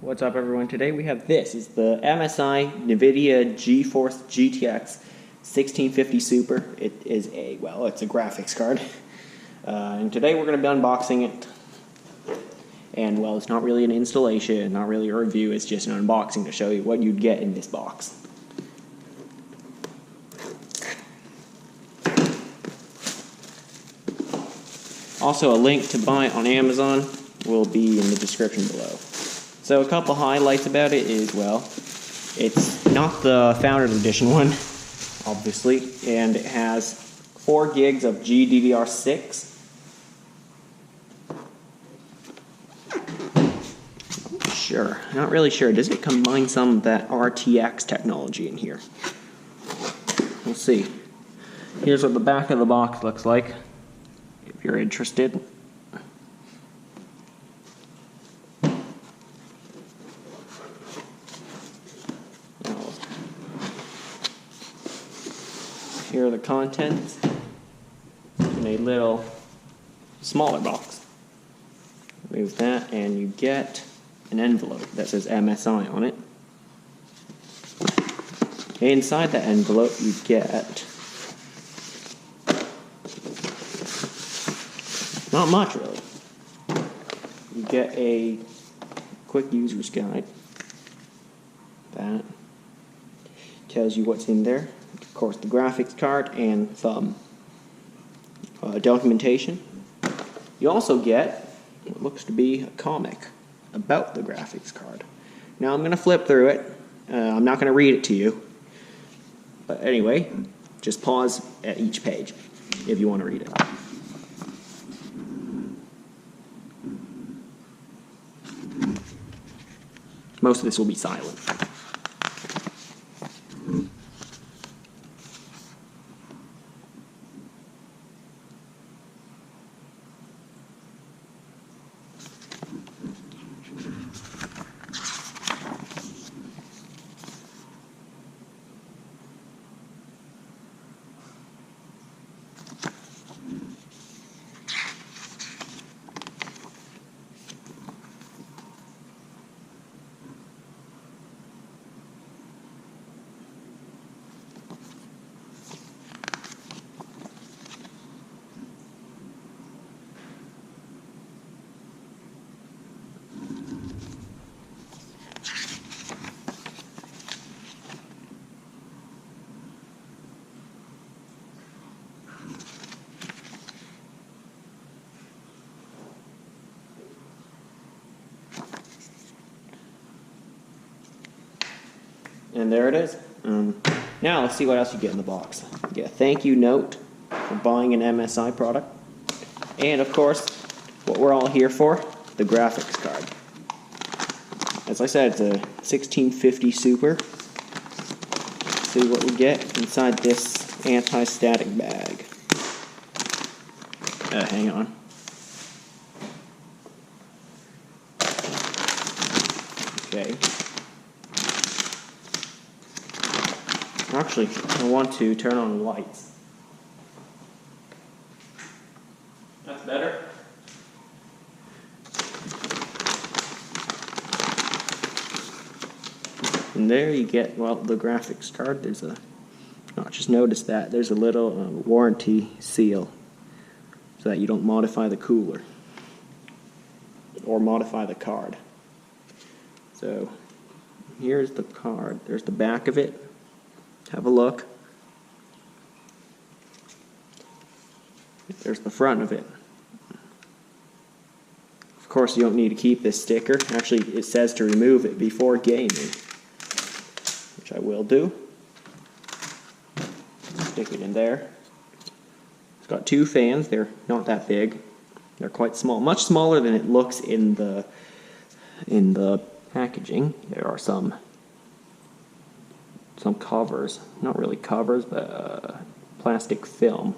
What's up, everyone? Today we have this. It's the MSI NVIDIA GeForce GTX 1650 Super. It is it's a graphics card. And today we're going to be unboxing it. And, well, it's not really an installation, not really a review, it's just an unboxing to show you what you'd get in this box. Also, a link to buy it on Amazon will be in the description below. So a couple highlights about it is, well, it's not the Founders Edition one, obviously, and it has 4 gigs of GDDR6. Not really sure. Does it combine some of that RTX technology in here? We'll see. Here's what the back of the box looks like, if you're interested. Here are the contents in a little smaller box. Remove that and you get an envelope that says MSI on it. Inside that envelope you get not much really. You get a quick user's guide that tells you what's in there. Of course, the graphics card and some documentation. You also get what looks to be a comic about the graphics card. Now I'm going to flip through it. I'm not going to read it to you. But anyway, just pause at each page if you want to read it. Most of this will be silent. And there it is. Now let's see what else you get in the box. You get a thank you note for buying an MSI product. And of course, what we're all here for, the graphics card. As I said, it's a 1650 Super. Let's see what we get inside this anti-static bag. Hang on. Okay. Actually, I want to turn on the lights. That's better. And there you get, well, the graphics card. There's a, just notice that, there's a little warranty seal so that you don't modify the cooler or modify the card. So, here's the card. There's the back of it. Have a look. There's the front of it. Of course, you don't need to keep this sticker. Actually, it says to remove it before gaming, which I will do. Stick it in there. It's got 2 fans. They're not that big. They're quite small, much smaller than it looks in the packaging. There are some covers, not really covers, but plastic film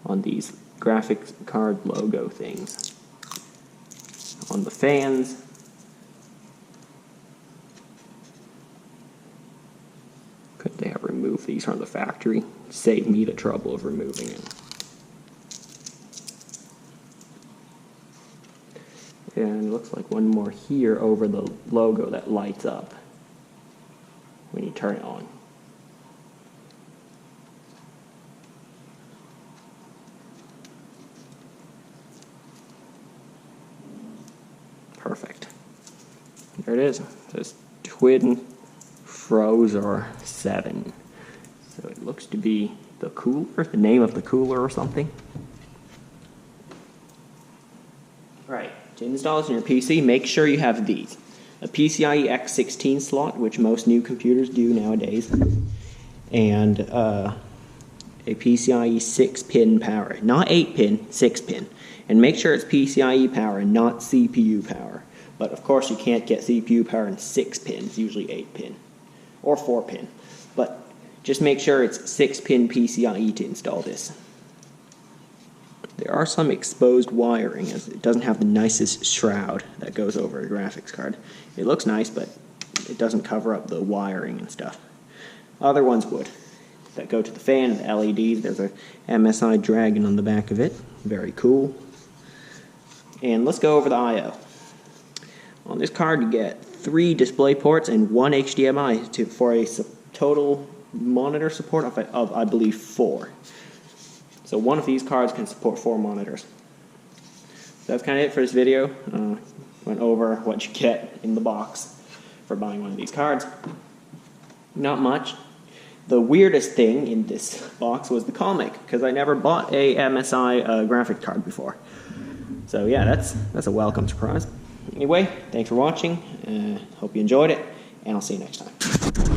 on these graphics card logo things. On the fans, could they have removed these from the factory? Save me the trouble of removing it. And it looks like one more here over the logo that lights up when you turn it on. Perfect. There it is. It says Twin Frozr 7. So it looks to be the cooler, the name of the cooler or something. Right, to install this on your PC, make sure you have these. A PCIe X16 slot, which most new computers do nowadays, and a PCIe 6-pin power. Not 8-pin, 6-pin. And make sure it's PCIe power and not CPU power. But of course you can't get CPU power in 6-pin, it's usually 8-pin. Or 4-pin. But just make sure it's 6-pin PCIe to install this. There are some exposed wiring, as it doesn't have the nicest shroud that goes over a graphics card. It looks nice, but it doesn't cover up the wiring and stuff. Other ones would. That go to the fan and the LEDs. There's a MSI Dragon on the back of it. Very cool. And let's go over the I/O. On this card you get 3 display ports and 1 HDMI for a total monitor support of I believe 4. So one of these cards can support 4 monitors. So that's kind of it for this video. Went over what you get in the box for buying one of these cards. Not much. The weirdest thing in this box was the comic, because I never bought a MSI graphic card before. So yeah, that's a welcome surprise. Anyway, thanks for watching. Hope you enjoyed it, and I'll see you next time.